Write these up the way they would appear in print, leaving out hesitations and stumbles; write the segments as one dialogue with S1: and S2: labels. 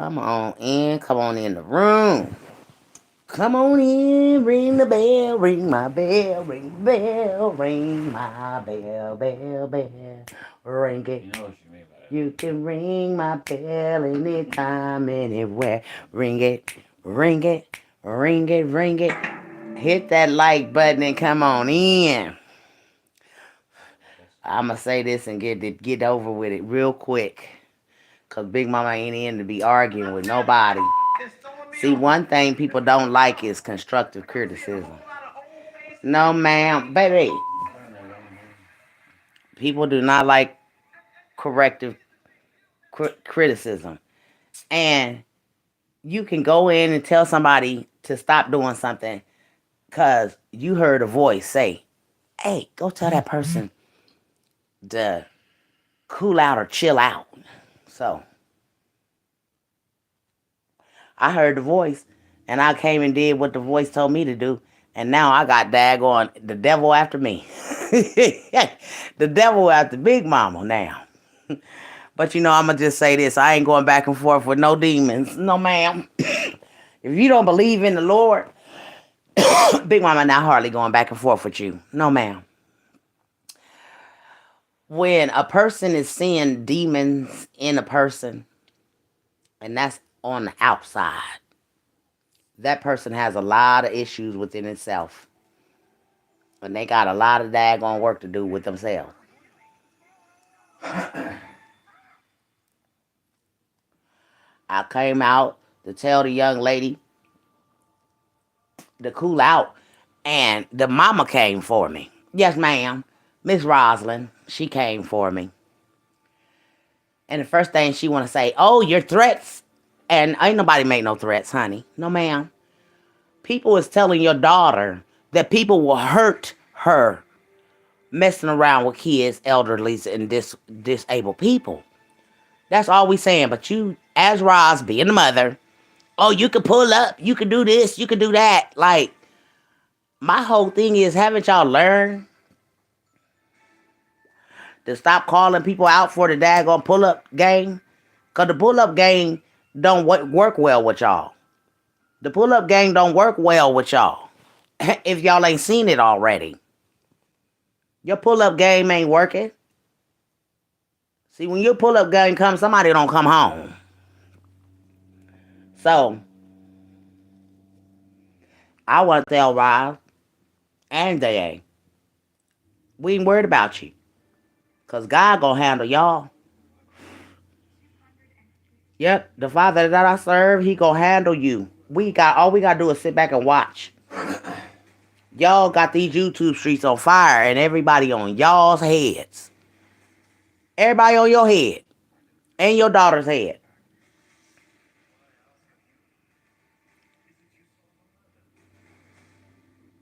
S1: Come on in the room. Come on in, ring the bell, ring my bell, ring the bell, ring my bell, bell, bell, ring it.
S2: You know what you mean by that.
S1: You can ring my bell anytime, anywhere. Ring it, ring it, ring it, ring it. Hit that like button and come on in. I'ma say this and get over with it real quick. Cause Big Mama ain't in to be arguing with nobody. See, one thing people don't like is constructive criticism. No, ma'am, baby. People do not like corrective criticism. And you can go in and tell somebody to stop doing something because you heard a voice say, hey, go tell that person to cool out or chill out. So I heard the voice and I came and did what the voice told me to do. And now I got daggone the devil after me. The devil after Big Mama now. But you know, I'm going to just say this. I ain't going back and forth with no demons. No, ma'am. If you don't believe in the Lord, Big Mama not hardly going back and forth with you. No, ma'am. When a person is seeing demons in a person, and that's on the outside, that person has a lot of issues within itself. And they got a lot of daggone work to do with themselves. I came out to tell the young lady to cool out, and the mama came for me. Yes, ma'am. Miss Roslyn, she came for me. And the first thing she want to say, oh, your threats. And ain't nobody make no threats, honey. No, ma'am. People is telling your daughter that people will hurt her messing around with kids, elderlies, and disabled people. That's all we saying. But you, as Roz, being the mother, oh, you can pull up, you can do this, you can do that. Like, my whole thing is, haven't y'all learned to stop calling people out for the daggone pull-up game? Because the pull-up game don't work well with y'all. The pull-up game don't work well with y'all. If y'all ain't seen it already. Your pull-up game ain't working. See, when your pull-up game comes, somebody don't come home. So, I want to tell Rob and DA, we ain't worried about you. Because God gonna handle y'all. Yep, the Father that I serve, he gonna handle you. All we gotta do is sit back and watch. Y'all got these YouTube streets on fire and everybody on y'all's heads. Everybody on your head. And your daughter's head.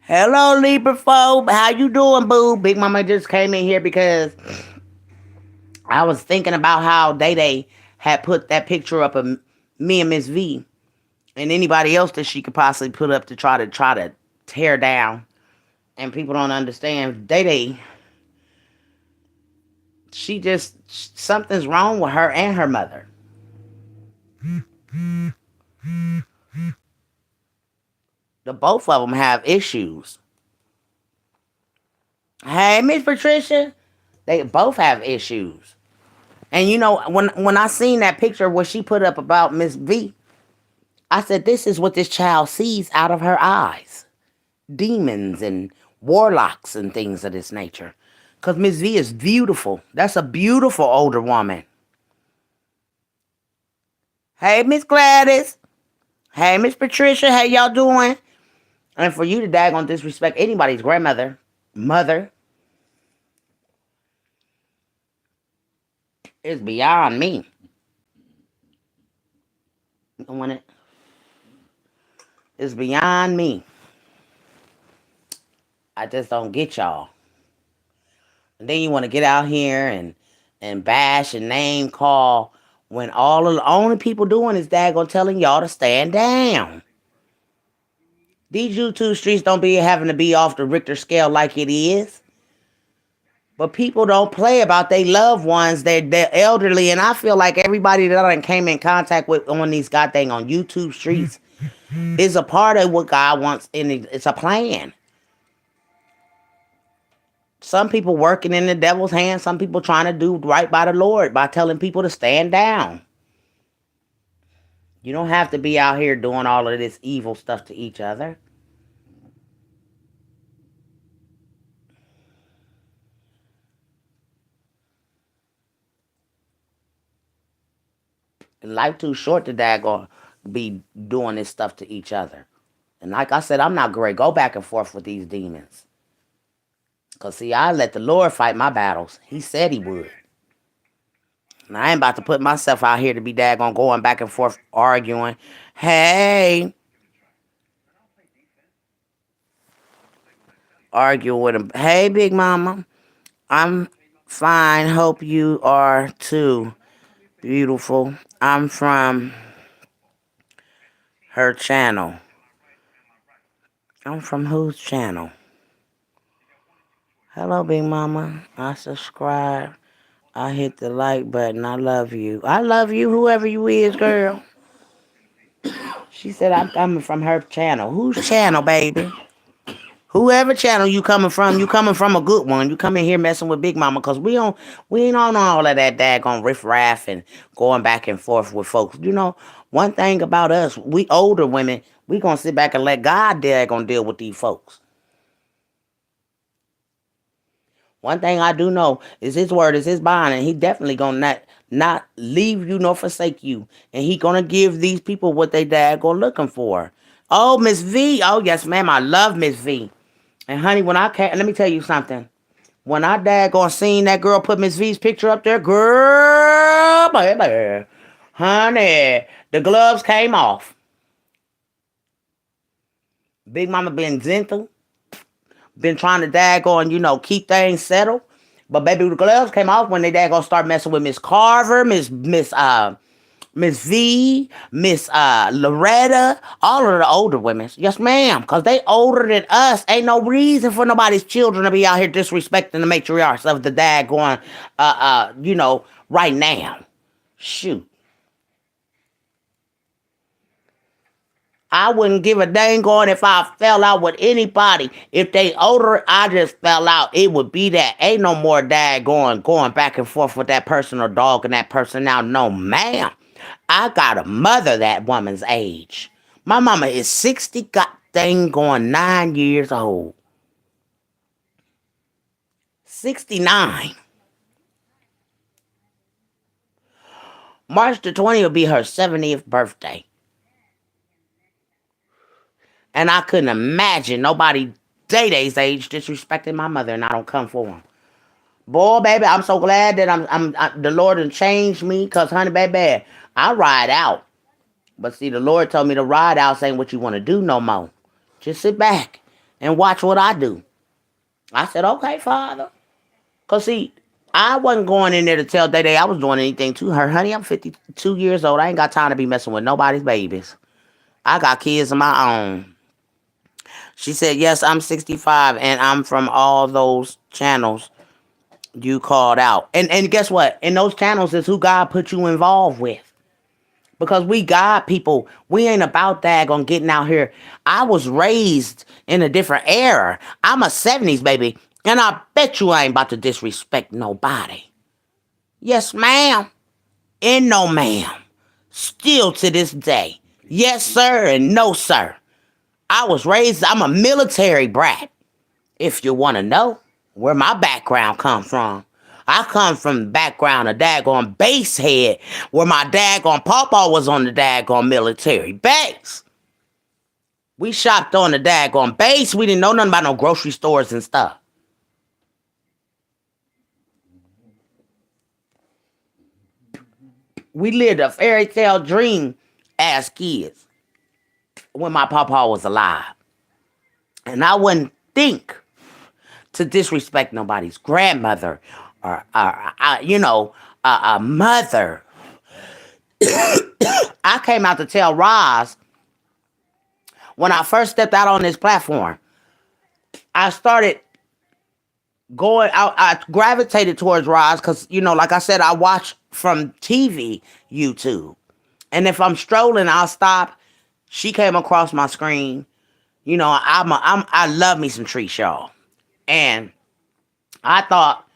S1: Hello, Libra folk. How you doing, boo? Big Mama just came in here because I was thinking about how Day had put that picture up of me and Miss V and anybody else that she could possibly put up to try to tear down. And people don't understand. Day, something's wrong with her and her mother. The both of them have issues. Hey, Miss Patricia, they both have issues. And you know, when I seen that picture where she put up about Miss V, I said, this is what this child sees out of her eyes. Demons and warlocks and things of this nature. Because Miss V is beautiful. That's a beautiful older woman. Hey, Miss Gladys. Hey, Miss Patricia. How y'all doing? And for you to daggone disrespect anybody's grandmother, mother, is beyond me. It's beyond me. I just don't get y'all. And then you want to get out here and bash and name call when all of the only people doing is daggone telling y'all to stand down. These YouTube streets don't be having to be off the Richter scale like it is. But people don't play about their loved ones. They're elderly, and I feel like everybody that I came in contact with on these goddamn on YouTube streets is a part of what God wants, and it's a plan. Some people working in the devil's hand. Some people trying to do right by the Lord by telling people to stand down. You don't have to be out here doing all of this evil stuff to each other. Life too short to daggone be doing this stuff to each other. And like I said, I'm not great. Go back and forth with these demons. Because, see, I let the Lord fight my battles. He said he would. And I ain't about to put myself out here to be daggone going back and forth arguing. Hey, arguing with him. Hey, Big Mama. I'm fine. Hope you are too. Beautiful. I'm from her channel. I'm from whose channel? Hello, Big Mama. I subscribe. I hit the like button. I love you. I love you, whoever you is, girl. She said I'm coming from her channel. Whose channel, baby? Whoever channel you coming from a good one. You come in here messing with Big Mama, cause we ain't on all of that daggone riff raff and going back and forth with folks. You know, one thing about us, we older women, we gonna sit back and let God daggone deal with these folks. One thing I do know is his word is his bond, and he definitely gonna not leave you nor forsake you. And he gonna give these people what they daggone looking for. Oh, Miss V. Oh, yes, ma'am. I love Miss V. And honey, when I came, let me tell you something. When I daggone seen that girl put Miss V's picture up there, girl, baby, honey, the gloves came off. Big Mama been gentle, been trying to daggone, keep things settled. But baby, the gloves came off when they daggone start messing with Miss Carver, Miss V, Miss Loretta, all of the older women. Yes, ma'am, because they older than us. Ain't no reason for nobody's children to be out here disrespecting the matriarchs of the daggone, right now. Shoot. I wouldn't give a dang on if I fell out with anybody. If they older, I just fell out. It would be that. Ain't no more going back and forth with that person or dogging that person out. No, ma'am. I got a mother that woman's age. My mama is 60, got dang going 9 years old. 69. March the 20th will be her 70th birthday. And I couldn't imagine nobody Day-Day's age disrespecting my mother, and I don't come for them. Boy, baby, I'm so glad that the Lord done changed me, because, honey, baby, I ride out. But see, the Lord told me to ride out ain't what you want to do no more. Just sit back and watch what I do. I said, okay, Father. Because, see, I wasn't going in there to tell Day-Day I was doing anything to her. Honey, I'm 52 years old. I ain't got time to be messing with nobody's babies. I got kids of my own. She said, yes, I'm 65, and I'm from all those channels you called out. And guess what? In those channels is who God put you involved with. Because we God people, we ain't about that on getting out here. I was raised in a different era. I'm a 70s baby, and I bet you I ain't about to disrespect nobody. Yes, ma'am. And no, ma'am. Still to this day. Yes, sir, and no, sir. I'm a military brat. If you want to know where my background come from. I come from the background of daggone base head, where my daggone papa was on the daggone military base. We shopped on the daggone base. We didn't know nothing about no grocery stores and stuff. We lived a fairy tale dream as kids when my papa was alive. And I wouldn't think to disrespect nobody's grandmother or a mother. I came out to tell Roz when I first stepped out on this platform. I started I gravitated towards Roz because, like I said, I watch from TV, YouTube. And if I'm strolling, I'll stop. She came across my screen. I love me some Treese, y'all. And I thought,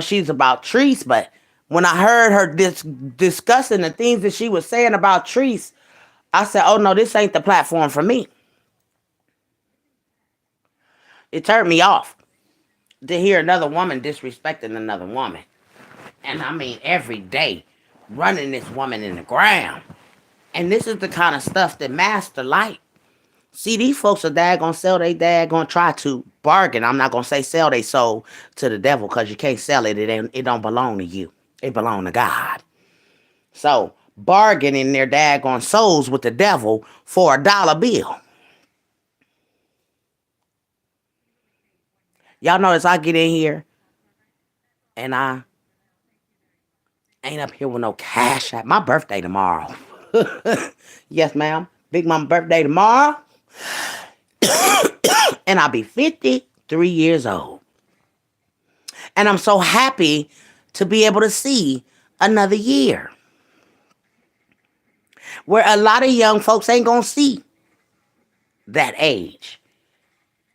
S1: she's about Treese, but when I heard her discussing the things that she was saying about Treese, I said, oh no, this ain't the platform for me. It turned me off to hear another woman disrespecting another woman. And I mean, every day, running this woman in the ground. And this is the kind of stuff that Master like. See, these folks are gonna sell gonna try to bargain. I'm not gonna say sell their soul to the devil because you can't sell it. It don't belong to you. It belong to God. So bargaining their daggone souls with the devil for $1 bill. Y'all notice I get in here and I ain't up here with no cash app. My birthday tomorrow. Yes, ma'am. Big mama birthday tomorrow. And I'll be 53 years old. And I'm so happy to be able to see another year where a lot of young folks ain't gonna see that age.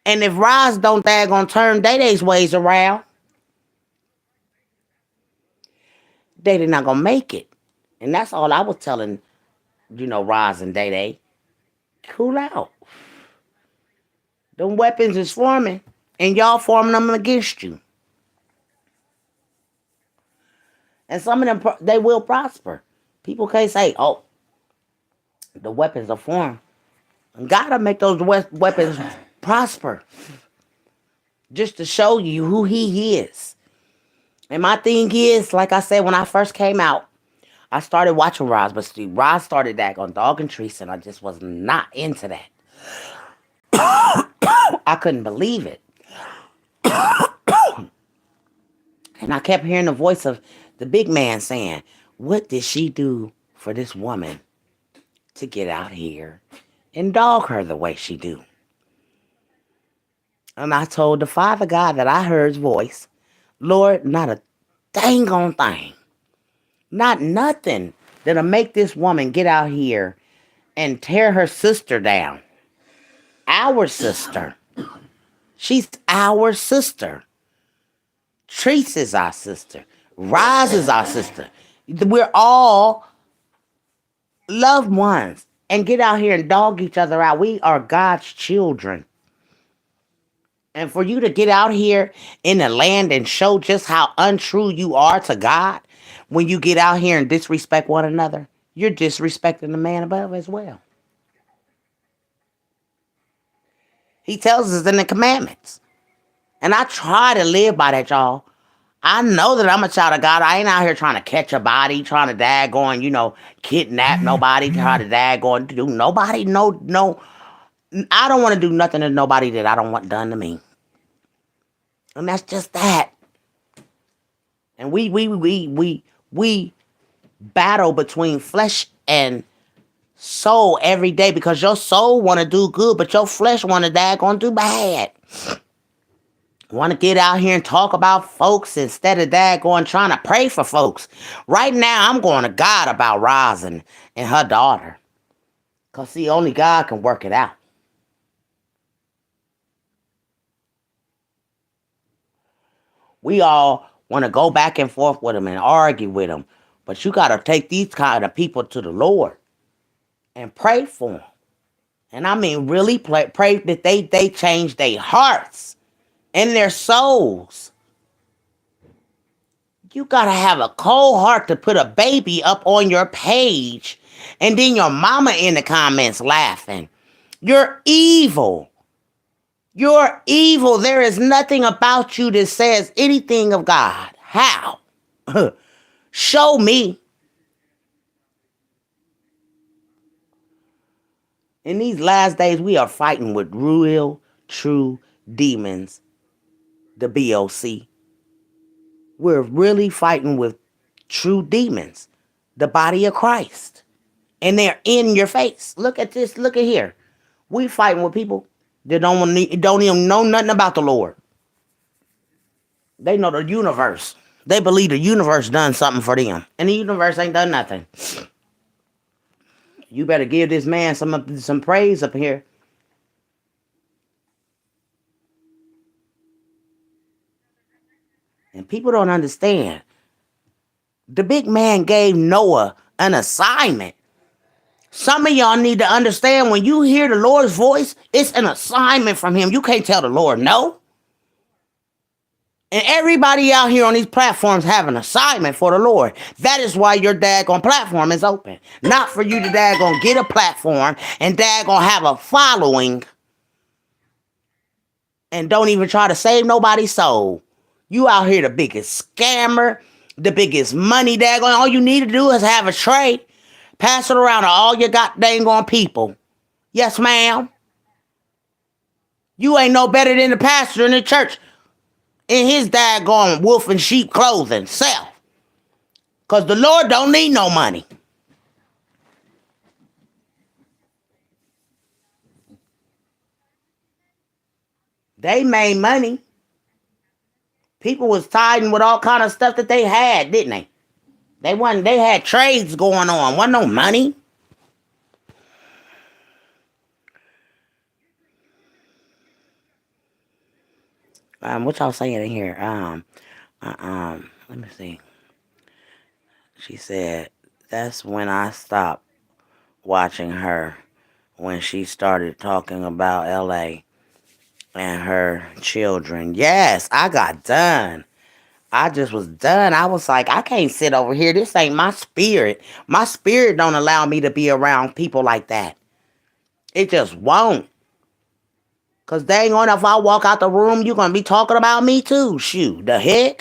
S1: And if Roz don't gonna turn Day-Day's ways around, they not gonna make it. And that's all I was telling, Roz and Day-Day. Cool out. Them weapons is forming, and y'all forming them against you. And some of them, they will prosper. People can't say, oh, the weapons are formed. Gotta make those weapons prosper. Just to show you who he is. And my thing is, like I said, when I first came out, I started watching Roz, but see, Roz started that on Dog and Treese, and I just was not into that. I couldn't believe it. And I kept hearing the voice of the big man saying, what did she do for this woman to get out here and dog her the way she do? And I told the Father God that I heard his voice. Lord, not a dang on thing. Not nothing that'll make this woman get out here and tear her sister down. Our sister. She's our sister. Treese is our sister. Roz is our sister. We're all loved ones. And get out here and dog each other out. We are God's children. And for you to get out here in the land and show just how untrue you are to God, when you get out here and disrespect one another, you're disrespecting the man above as well. He tells us in the commandments. And I try to live by that, y'all. I know that I'm a child of God. I ain't out here trying to catch a body, trying to daggone, kidnap nobody, try to daggone do nobody, no. I don't want to do nothing to nobody that I don't want done to me. And that's just that. And we battle between flesh and soul every day because your soul want to do good, but your flesh want to daggone do bad. Want to get out here and talk about folks instead of daggone trying to pray for folks. Right now, I'm going to God about Roz and her daughter. Because, see, only God can work it out. We all want to go back and forth with them and argue with them. But you got to take these kind of people to the Lord and pray for them. And I mean, really pray that they change their hearts and their souls. You got to have a cold heart to put a baby up on your page and then your mama in the comments laughing. You're evil. You're evil. There is nothing about you that says anything of God. How? Show me. In these last days, we are fighting with real, true demons, the BOC. We're really fighting with true demons, the body of Christ. And they're in your face. Look at this. Look at here. We fighting with people that don't even know nothing about the Lord. They know the universe. They believe the universe done something for them. And the universe ain't done nothing. You better give this man some praise up here. And people don't understand. The big man gave Noah an assignment. Some of y'all need to understand when you hear the Lord's voice, it's an assignment from him. You can't tell the Lord no. And everybody out here on these platforms have an assignment for the Lord. That is why your daggone platform is open. Not for you to daggone get a platform and daggone have a following and don't even try to save nobody's soul. You out here the biggest scammer, the biggest money daggone. All you need to do is have a tray. Pass it around to all your goddamn people. Yes, ma'am. You ain't no better than the pastor in the church in his daggone wolf and sheep clothing self. Because the Lord don't need no money. They made money. People was tiding with all kind of stuff that they had, didn't they? They had trades going on. Wasn't no money. What y'all saying in here? Let me see. She said, that's when I stopped watching her, when she started talking about LA and her children. Yes, I got done. I just was done. I was like, I can't sit over here. This ain't my spirit. My spirit don't allow me to be around people like that. It just won't. Because dang on, if I walk out the room, you're going to be talking about me too. Shoot, the heck?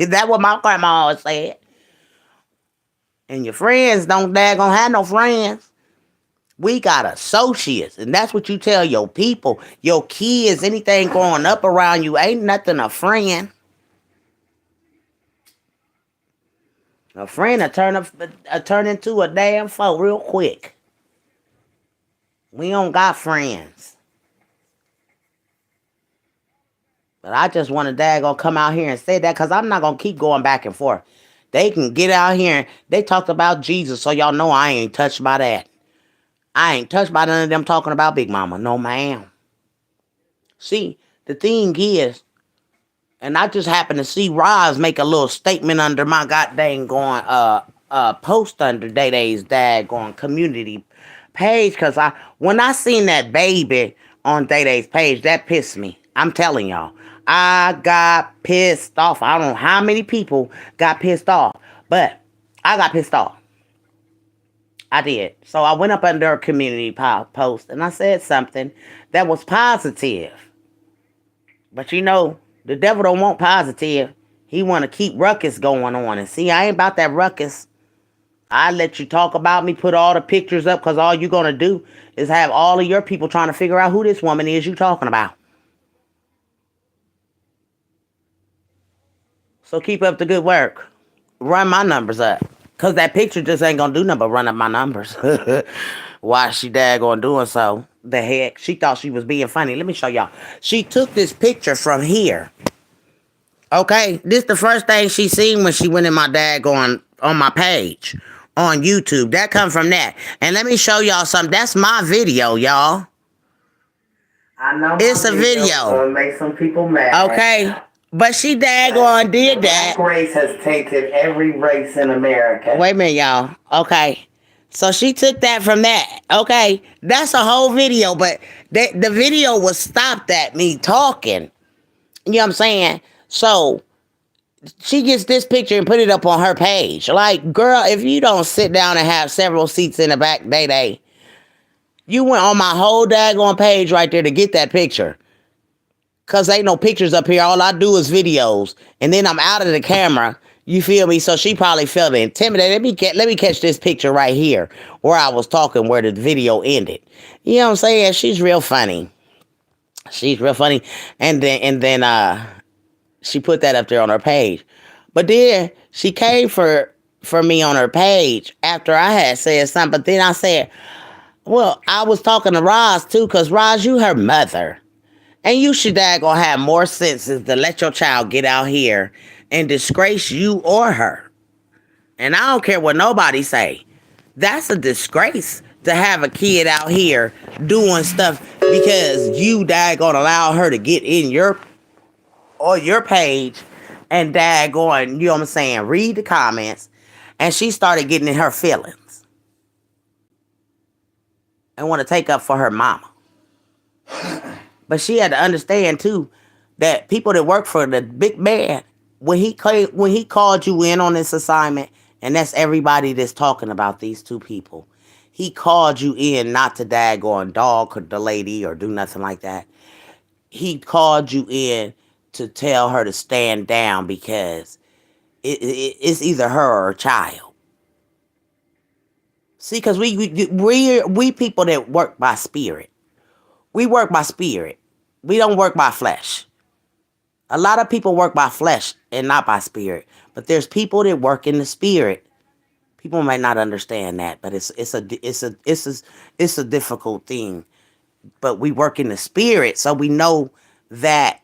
S1: That's what my grandma always said. And your friends don't daggone have no friends. We got associates. And that's what you tell your people. Your kids, anything growing up around you, ain't nothing a friend. A friend will turn into a damn foe real quick. We don't got friends. But I just want to daggone come out here and say that because I'm not going to keep going back and forth. They can get out here and they talked about Jesus, so y'all know I ain't touched by that. I ain't touched by none of them talking about Big Mama. No, ma'am. See, the thing is, and I just happened to see Roz make a little statement under my goddamn going post under Day Day's daggone community page, because when I seen that baby on Day Day's page, that pissed me. I'm telling y'all. I got pissed off. I don't know how many people got pissed off, but I got pissed off. I did. So I went up under a community post and I said something that was positive. But you know, the devil don't want positive. He want to keep ruckus going on. And see, I ain't about that ruckus. I let you talk about me, put all the pictures up, because all you're going to do is have all of your people trying to figure out who this woman is you talking about. So keep up the good work. Run my numbers up. Because that picture just ain't going to do nothing but run up my numbers. Why she daggone doing so? The heck? She thought she was being funny. Let me show y'all. She took this picture from here. Okay? This the first thing she seen when she went in my daggone on my page on YouTube. That come from that. And let me show y'all something. That's my video, y'all. I know it's a video. Gonna make some people mad. Okay? But she daggone did that. Black race has tainted every race in America. Wait a minute, y'all. Okay. So she took that from that. Okay. That's a whole video, but the video was stopped at me talking. You know what I'm saying? So she gets this picture and put it up on her page. Like, girl, if you don't sit down and have several seats in the back, Day, you went on my whole daggone page right there to get that picture. Because ain't no pictures up here. All I do is videos. And then I'm out of the camera. You feel me? So she probably felt intimidated. Let me catch this picture right here where I was talking, where the video ended. You know what I'm saying? She's real funny. She's real funny. And then she put that up there on her page. But then she came for me on her page after I had said something. But then I said, well, I was talking to Roz too, because Roz, you her mother. And you should gonna have more senses to let your child get out here and disgrace you or her. And I don't care what nobody say. That's a disgrace to have a kid out here doing stuff because you gonna allow her to get in your page and going, you know what I'm saying, read the comments. And she started getting in her feelings and want to take up for her mama. But she had to understand too that people that work for the big man, when he called you in on this assignment, and that's everybody that's talking about these two people. He called you in not to daggone dog the lady or do nothing like that. He called you in to tell her to stand down because it's either her or a child. See, because we people that work by spirit. We work by spirit. We don't work by flesh. A lot of people work by flesh and not by spirit. But there's people that work in the spirit. People might not understand that, but it's a difficult thing. But we work in the spirit, so we know that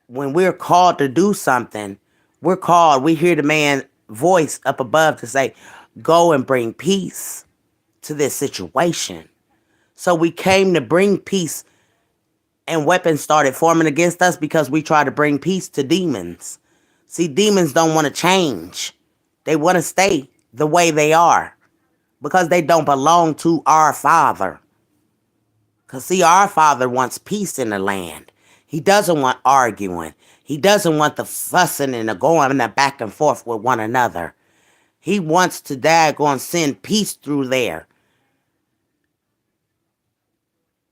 S1: when we're called to do something, we hear the man's voice up above to say, go and bring peace to this situation. So we came to bring peace, and weapons started forming against us because we tried to bring peace to demons. See, demons don't want to change. They want to stay the way they are because they don't belong to our Father. Because, see, our Father wants peace in the land. He doesn't want arguing. He doesn't want the fussing and the going and the back and forth with one another. He wants to daggone send peace through there.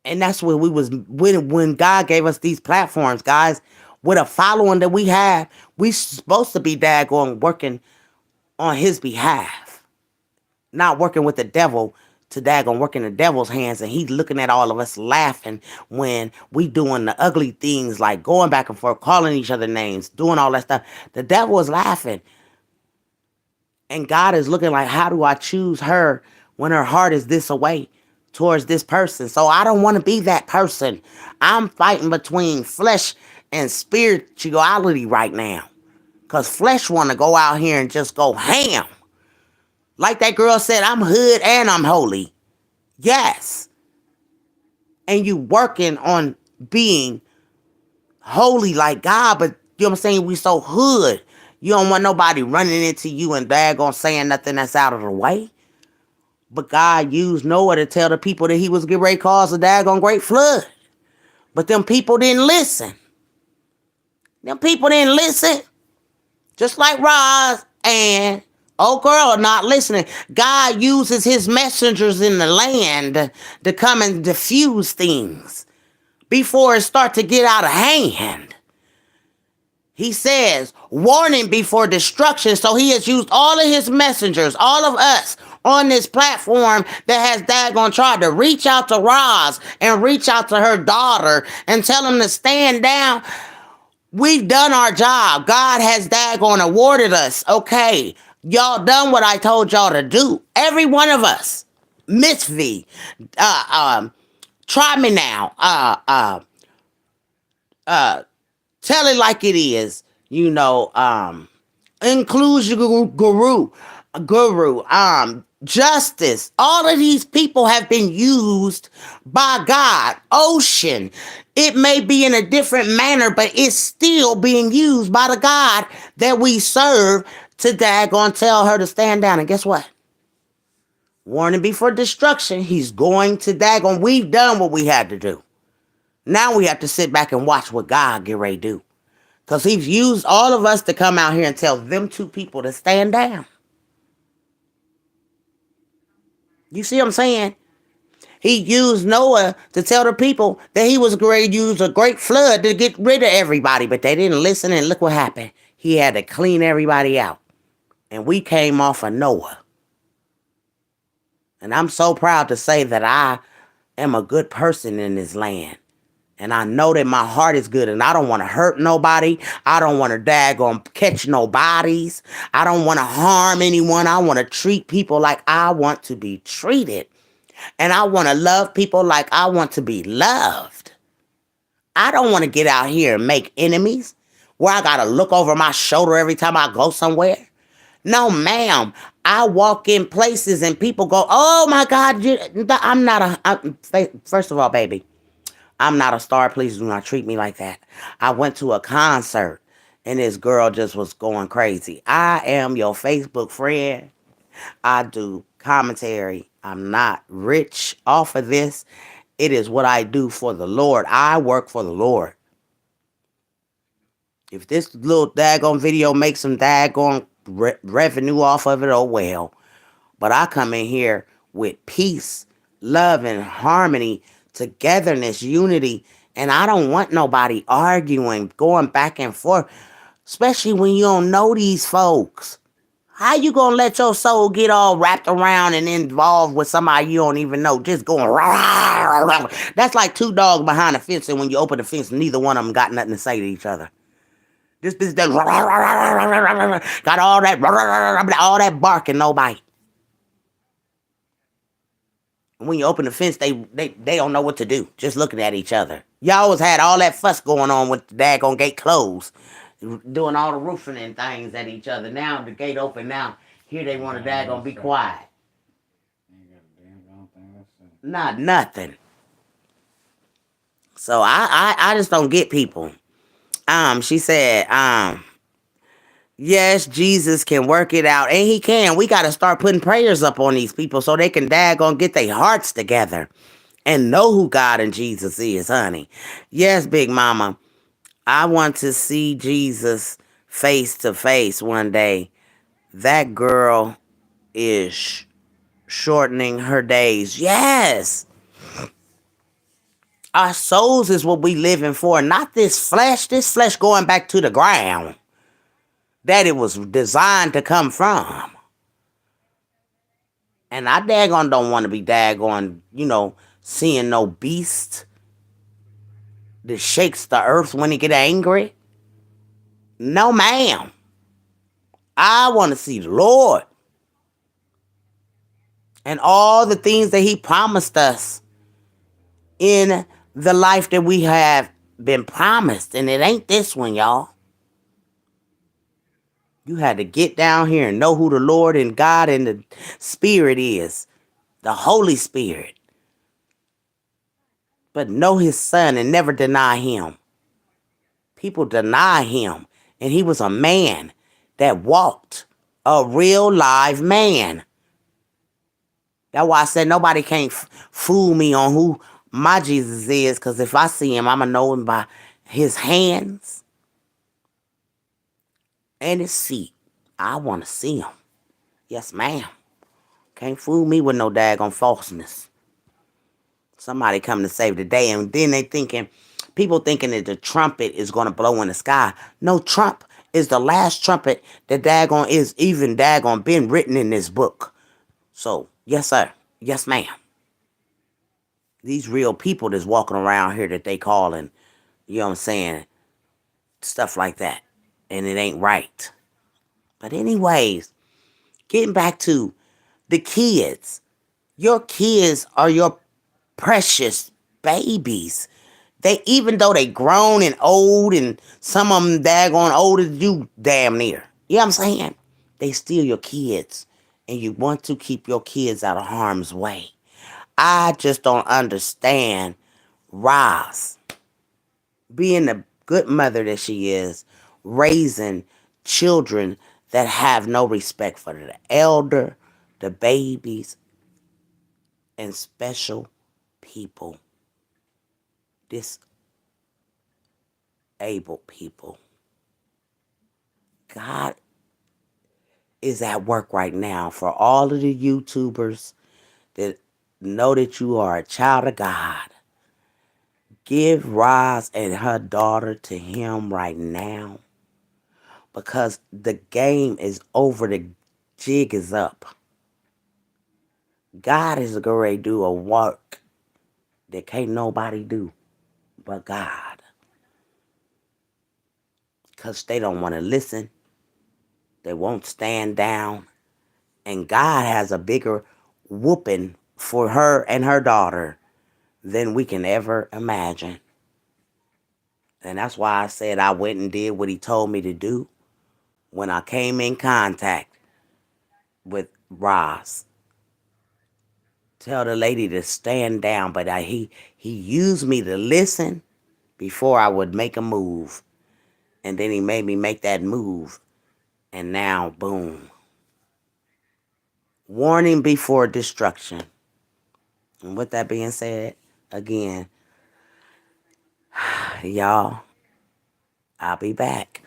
S1: And that's where we was when God gave us these platforms, guys, with a following that we have, we supposed to be daggone working on his behalf. Not working with the devil to daggone working the devil's hands, and he's looking at all of us laughing when we doing the ugly things like going back and forth, calling each other names, doing all that stuff. The devil is laughing. And God is looking like, how do I choose her when her heart is this away towards this person? So I don't want to be that person. I'm fighting between flesh and spirituality right now. Because flesh want to go out here and just go ham. Like that girl said, I'm hood and I'm holy. Yes. And you working on being holy like God, but you know what I'm saying? We so hood. You don't want nobody running into you and daggone saying nothing that's out of the way. But God used Noah to tell the people that he was getting ready to cause a daggone great flood. But them people didn't listen. Them people didn't listen. Just like Roz and old girl are not listening. God uses his messengers in the land to come and diffuse things before it starts to get out of hand. He says, warning before destruction. So he has used all of his messengers, all of us on this platform that has daggone tried to reach out to Roz and reach out to her daughter and tell them to stand down. We've done our job. God has daggone awarded us. Okay, y'all done what I told y'all to do. Every one of us. Miss V. Try me now. Tell it like it is. You know, includes your guru, justice. All of these people have been used by God. Ocean. It may be in a different manner, but it's still being used by the God that we serve to daggone tell her to stand down. And guess what? Warning before destruction. He's going to daggone. We've done what we had to do. Now we have to sit back and watch what God get ready to do. Because he's used all of us to come out here and tell them two people to stand down. You see what I'm saying? He used Noah to tell the people that he was going to use a great flood to get rid of everybody. But they didn't listen, and look what happened. He had to clean everybody out. And we came off of Noah. And I'm so proud to say that I am a good person in this land. And I know that my heart is good, and I don't want to hurt nobody. I don't want to daggone catch no bodies. I don't want to harm anyone. I want to treat people like I want to be treated. And I want to love people like I want to be loved. I don't want to get out here and make enemies where I got to look over my shoulder every time I go somewhere. No, ma'am. I walk in places and people go, oh my God, I'm not first of all, baby, I'm not a star. Please do not treat me like that. I went to a concert and this girl just was going crazy. I am your Facebook friend. I do commentary. I'm not rich off of this. It is what I do for the Lord. I work for the Lord. If this little daggone video makes some daggone revenue off of it, oh well. But I come in here with peace, love, and harmony, togetherness, unity. And I don't want nobody arguing, going back and forth, especially when you don't know these folks. How you gonna let your soul get all wrapped around and involved with somebody you don't even know? Just going rah, rah. That's like two dogs behind a fence, and when you open the fence, neither one of them got nothing to say to each other. This bitch does got all that barking, no bite. When you open the fence, they don't know what to do. Just looking at each other. Y'all always had all that fuss going on with the daggone gate closed, doing all the roofing and things at each other. Now the gate open. Now here they want to daggone be quiet. Not nothing. So I just don't get people. She said, yes, Jesus can work it out, and he can. We got to start putting prayers up on these people so they can daggone get their hearts together and know who God and Jesus is, honey. Yes, Big Mama, I want to see Jesus face to face one day. That girl is shortening her days. Yes. Our souls is what we living for, not this flesh. This flesh going back to the ground that it was designed to come from. And I daggone don't want to be daggone, seeing no beast that shakes the earth when he get angry. No, ma'am. I want to see the Lord and all the things that he promised us in the life that we have been promised. And it ain't this one, y'all. You had to get down here and know who the Lord and God and the Spirit is, the Holy Spirit. But know his son and never deny him. People deny him. And he was a man that walked, a real live man. That's why I said nobody can't fool me on who my Jesus is, because if I see him, I'm going to know him by his hands and his feet. I want to see him. Yes, ma'am. Can't fool me with no daggone falseness. Somebody coming to save the day, and then people thinking that the trumpet is going to blow in the sky. No, Trump is the last trumpet that daggone is even daggone been written in this book. So, yes, sir. Yes, ma'am. These real people that's walking around here that they calling, you know what I'm saying, stuff like that. And it ain't right. But anyways, getting back to the kids. Your kids are your precious babies. Even though they grown and old, and some of them daggone older than you damn near. You know what I'm saying? They still your kids. And you want to keep your kids out of harm's way. I just don't understand Roz being the good mother that she is, raising children that have no respect for the elder, the babies, and special people, disabled people. God is at work right now for all of the YouTubers that know that you are a child of God. Give Roz and her daughter to him right now, because the game is over. The jig is up. God is going to do a work that can't nobody do but God. Because they don't want to listen. They won't stand down. And God has a bigger whooping for her and her daughter than we can ever imagine. And that's why I said I went and did what he told me to do when I came in contact with Roz. Tell the lady to stand down, but he used me to listen before I would make a move. And then he made me make that move. And now, boom. Warning before destruction. And with that being said, again, y'all, I'll be back.